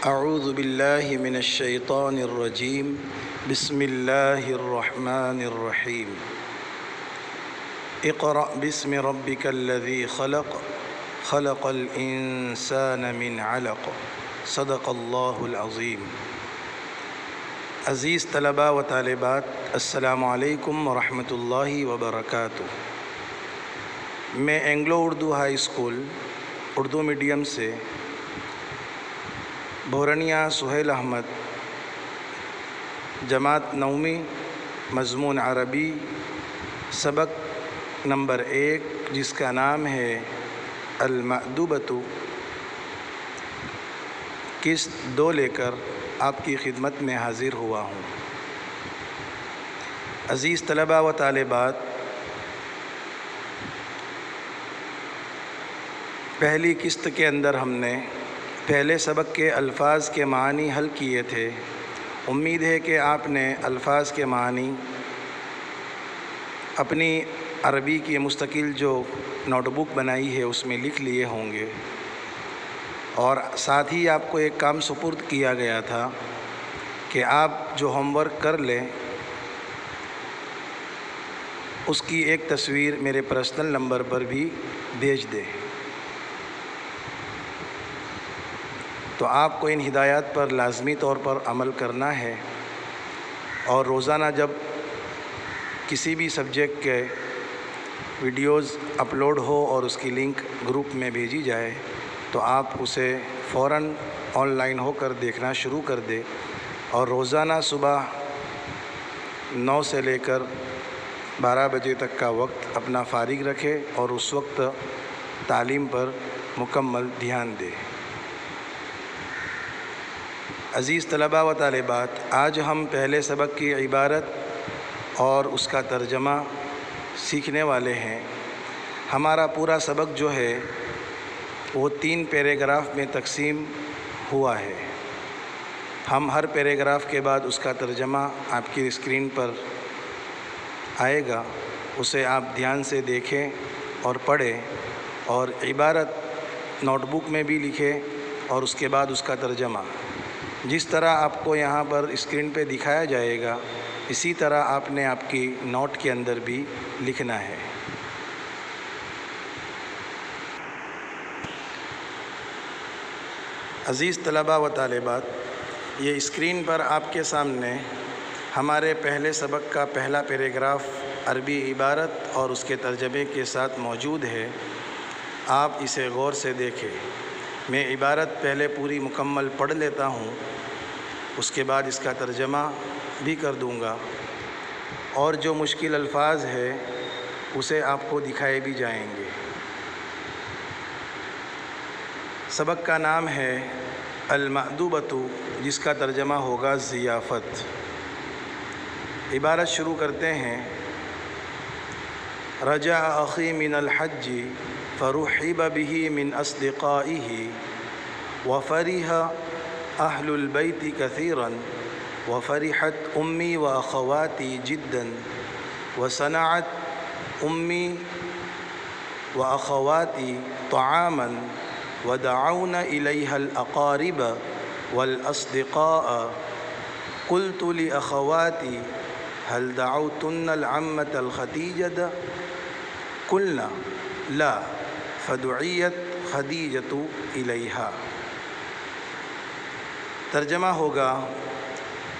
اعوذ باللہ من الشیطان الرجیم بسم اللہ الرحمن الرحیم اقرأ باسم ربک الذی خلق خلق الانسان من علق صدق اللہ العظیم۔ عزیز طلباء و طالبات، السلام علیکم ورحمۃ اللہ وبرکاتہ۔ میں Anglo Urdu high school Urdu medium سے بھورنیا سہیل احمد، جماعت نومی، مضمون عربی، سبق نمبر 1 جس کا نام ہے المأدوبۃ، قسط 2 لے کر آپ کی خدمت میں حاضر ہوا ہوں۔ عزیز طلباء و طالبات، پہلی قسط کے اندر ہم نے پہلے سبق کے الفاظ کے معنی حل کیے تھے۔ امید ہے کہ آپ نے الفاظ کے معنی اپنی عربی کی مستقل جو نوٹ بک بنائی ہے اس میں لکھ لیے ہوں گے، اور ساتھ ہی آپ کو ایک کام سپرد کیا گیا تھا کہ آپ جو ہوم ورک کر لیں اس کی ایک تصویر میرے پرسنل نمبر پر بھی بھیج دیں۔ تو آپ کو ان ہدایات پر لازمی طور پر عمل کرنا ہے، اور روزانہ جب کسی بھی سبجیکٹ کے ویڈیوز اپلوڈ ہو اور اس کی لنک گروپ میں بھیجی جائے تو آپ اسے فوراً آن لائن ہو کر دیکھنا شروع کر دے، اور روزانہ صبح 9 سے لے کر 12 بجے تک کا وقت اپنا فارغ رکھے اور اس وقت تعلیم پر مکمل دھیان دے۔ عزیز طلباء و طالبات، آج ہم پہلے سبق کی عبارت اور اس کا ترجمہ سیکھنے والے ہیں۔ ہمارا پورا سبق جو ہے وہ 3 پیراگراف میں تقسیم ہوا ہے۔ ہم ہر پیراگراف کے بعد اس کا ترجمہ آپ کی اسکرین پر آئے گا، اسے آپ دھیان سے دیکھیں اور پڑھیں، اور عبارت نوٹ بک میں بھی لکھیں اور اس کے بعد اس کا ترجمہ جس طرح آپ کو یہاں پر اسکرین پہ دکھایا جائے گا اسی طرح آپ نے آپ کی نوٹ کے اندر بھی لکھنا ہے۔ عزیز طلباء و طالبات، یہ اسکرین پر آپ کے سامنے ہمارے پہلے سبق کا پہلا پیراگراف عربی عبارت اور اس کے ترجمے کے ساتھ موجود ہے۔ آپ اسے غور سے دیکھیں۔ میں عبارت پہلے پوری مکمل پڑھ لیتا ہوں، اس کے بعد اس کا ترجمہ بھی کر دوں گا، اور جو مشکل الفاظ ہے اسے آپ کو دکھائے بھی جائیں گے۔ سبق کا نام ہے المأدوبۃ، جس کا ترجمہ ہوگا ضیافت۔ عبارت شروع کرتے ہیں۔ رجع اخی من الحج فرحب به من اصدقائه وفرح اہل البیت کثیرا وفرحت امی واخواتی جدا وصنعت امی واخواتی طعاما ودعونا الیها الاقارب والاصدقاء قلت لاخواتي هل دعوتن العمة الخدیجة قلنا لا فدعیت خدیجة الیها۔ ترجمہ ہوگا،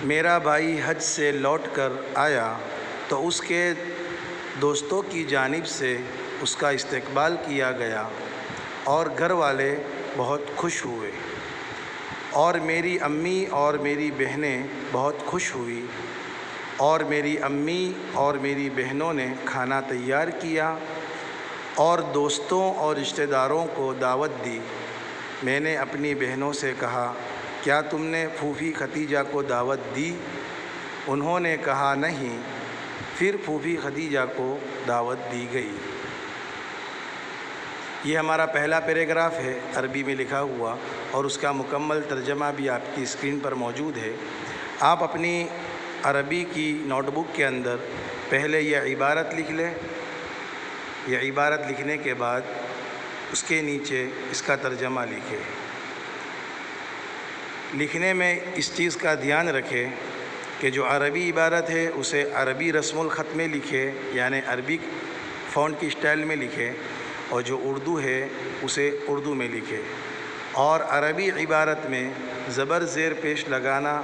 میرا بھائی حج سے لوٹ کر آیا تو اس کے دوستوں کی جانب سے اس کا استقبال کیا گیا اور گھر والے بہت خوش ہوئے، اور میری امی اور میری بہنیں بہت خوش ہوئی، اور میری امی اور میری بہنوں نے کھانا تیار کیا اور دوستوں اور رشتہ داروں کو دعوت دی۔ میں نے اپنی بہنوں سے کہا، کیا تم نے پھوپھی خدیجہ کو دعوت دی؟ انہوں نے کہا نہیں۔ پھر پھوپھی خدیجہ کو دعوت دی گئی۔ یہ ہمارا پہلا پیراگراف ہے عربی میں لکھا ہوا، اور اس کا مکمل ترجمہ بھی آپ کی اسکرین پر موجود ہے۔ آپ اپنی عربی کی نوٹ بک کے اندر پہلے یہ عبارت لکھ لیں۔ یہ عبارت لکھنے کے بعد اس کے نیچے اس کا ترجمہ لکھیں۔ لکھنے میں اس چیز کا دھیان رکھے کہ جو عربی عبارت ہے اسے عربی رسم الخط میں لکھے، یعنی عربی فونٹ کی اسٹائل میں لکھے، اور جو اردو ہے اسے اردو میں لکھے، اور عربی عبارت میں زبر زیر پیش لگانا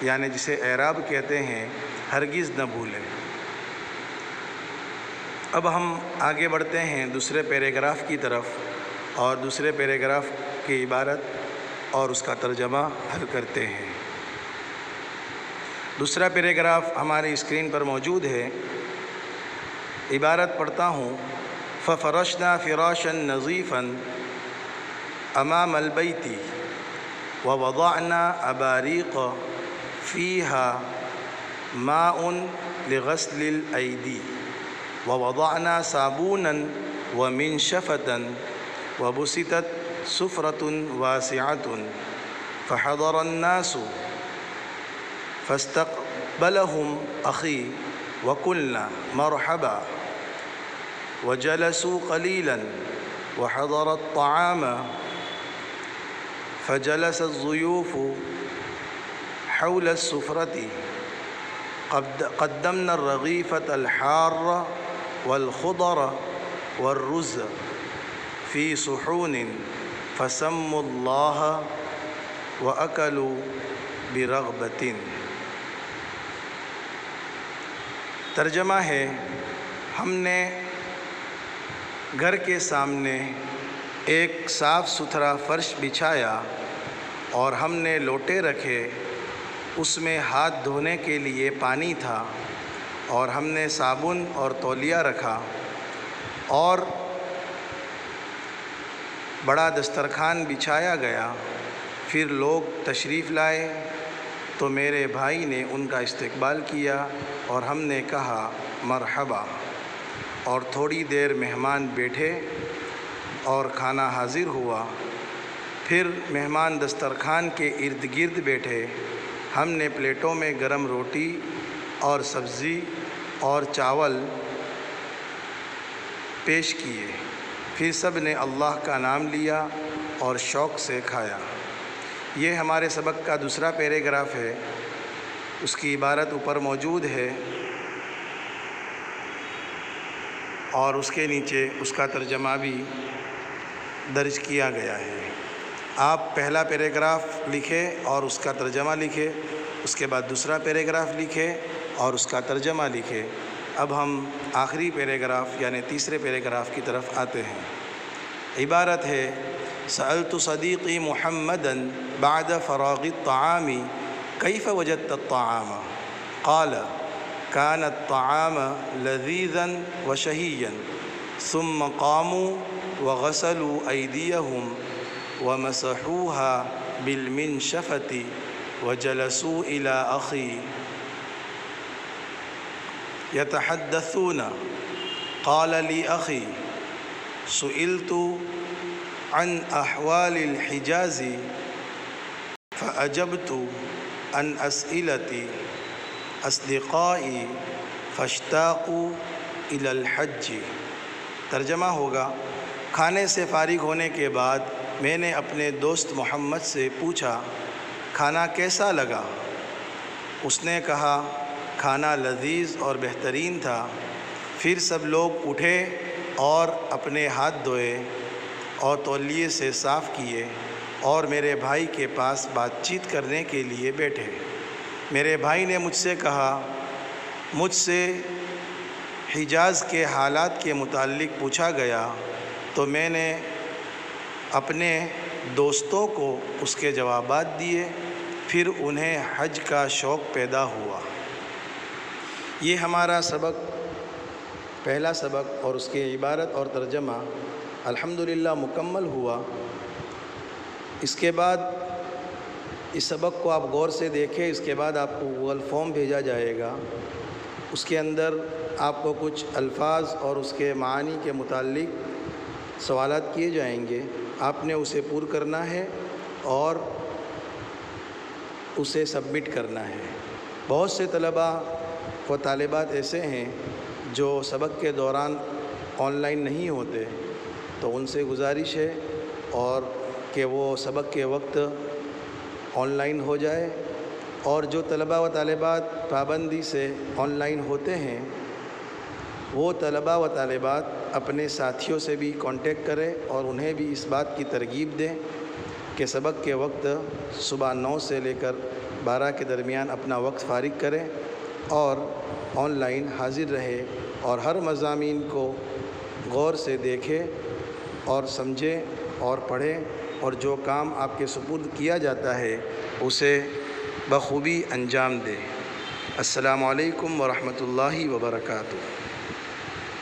یعنی جسے اعراب کہتے ہیں ہرگز نہ بھولیں۔ اب ہم آگے بڑھتے ہیں دوسرے پیراگراف کی طرف، اور دوسرے پیراگراف کی عبارت اور اس کا ترجمہ حل کرتے ہیں۔ دوسرا پیراگراف ہماری اسکرین پر موجود ہے، عبارت پڑھتا ہوں۔ فَفَرَشْنَا فِرَاشًا نَظِيفًا أَمَامَ الْبَيْتِ وَوَضَعْنَا أَبَارِيقَ فِيهَا مَاءٌ لِغَسْلِ الْأَيْدِي وَوَضَعْنَا صَابُونًا وَمِنْشَفَةً وَبُسِطَتْ سُفْرَةٌ وَاسِعَةٌ فَحَضَرَ النَّاسُ فَاسْتَقْبَلَهُمْ أَخِي وَقُلْنَا مَرْحَبًا وَجَلَسُوا قَلِيلًا وَحَضَرَ الطَّعَامَ فَجَلَسَ الضُّيُوفُ حَوْلَ السُّفْرَةِ قَدَّمْنَا الرَّغِيفَةَ الْحَارَّةَ وَالْخُضَرَ وَالرُّزَّ فِي صُحُونٍ فَسَمُّوا اللَّهَ وَأَكَلُوا بِرَغْبَةٍ۔ ترجمہ ہے، ہم نے گھر کے سامنے ایک صاف ستھرا فرش بچھایا اور ہم نے لوٹے رکھے، اس میں ہاتھ دھونے کے لیے پانی تھا، اور ہم نے صابن اور تولیہ رکھا، اور بڑا دسترخوان بچھایا گیا۔ پھر لوگ تشریف لائے تو میرے بھائی نے ان کا استقبال کیا اور ہم نے کہا مرحبا، اور تھوڑی دیر مہمان بیٹھے اور کھانا حاضر ہوا۔ پھر مہمان دسترخوان کے ارد گرد بیٹھے، ہم نے پلیٹوں میں گرم روٹی اور سبزی اور چاول پیش کیے، پھر سب نے اللہ کا نام لیا اور شوق سے کھایا۔ یہ ہمارے سبق کا دوسرا پیراگراف ہے، اس کی عبارت اوپر موجود ہے اور اس کے نیچے اس کا ترجمہ بھی درج کیا گیا ہے۔ آپ پہلا پیراگراف لکھیں اور اس کا ترجمہ لکھیں، اس کے بعد دوسرا پیراگراف لکھیں اور اس کا ترجمہ لکھیں۔ اب ہم آخری پیراگراف یعنی تیسرے پیراگراف کی طرف آتے ہیں۔ عبارت ہے، سألت صدیقی محمدًا بعد فراغ الطعام کیف وجدت الطعام؟ قال كان الطعام لذيذا وشهيا ثم قاموا وغسلوا أيديهم ومسحوها بالمنشفة وجلسوا إلى أخي يتحدثون. قال لي أخي سئلت عن أحوال الحجاز فأجبت عن أسئلة أصدقائي فاشتاقوا إلى الحج. ترجمہ ہوگا، کھانے سے فارغ ہونے کے بعد میں نے اپنے دوست محمد سے پوچھا کھانا کیسا لگا؟ اس نے کہا کھانا لذیذ اور بہترین تھا۔ پھر سب لوگ اٹھے اور اپنے ہاتھ دھوئے اور تولیے سے صاف کیے اور میرے بھائی کے پاس بات چیت کرنے کے لیے بیٹھے۔ میرے بھائی نے مجھ سے کہا، مجھ سے حجاز کے حالات کے متعلق پوچھا گیا تو میں نے اپنے دوستوں کو اس کے جوابات دیے، پھر انہیں حج کا شوق پیدا ہوا۔ یہ ہمارا سبق، پہلا سبق اور اس کی عبارت اور ترجمہ الحمدللہ مکمل ہوا۔ اس کے بعد اس سبق کو آپ غور سے دیکھیں، اس کے بعد آپ کو گوگل فارم بھیجا جائے گا، اس کے اندر آپ کو کچھ الفاظ اور اس کے معانی کے متعلق سوالات کیے جائیں گے، آپ نے اسے پور کرنا ہے اور اسے سبمٹ کرنا ہے۔ بہت سے طلباء و طالبات ایسے ہیں جو سبق کے دوران آن لائن نہیں ہوتے، تو ان سے گزارش ہے اور کہ وہ سبق کے وقت آن لائن ہو جائے، اور جو طلباء و طالبات پابندی سے آن لائن ہوتے ہیں وہ طلباء و طالبات اپنے ساتھیوں سے بھی کانٹیکٹ کریں اور انہیں بھی اس بات کی ترغیب دیں کہ سبق کے وقت صبح 9 سے لے کر 12 کے درمیان اپنا وقت فارغ کریں اور آن لائن حاضر رہے، اور ہر مضامین کو غور سے دیکھے اور سمجھے اور پڑھیں، اور جو کام آپ کے سپرد کیا جاتا ہے اسے بخوبی انجام دے۔ السلام علیکم ورحمۃ اللہ وبرکاتہ۔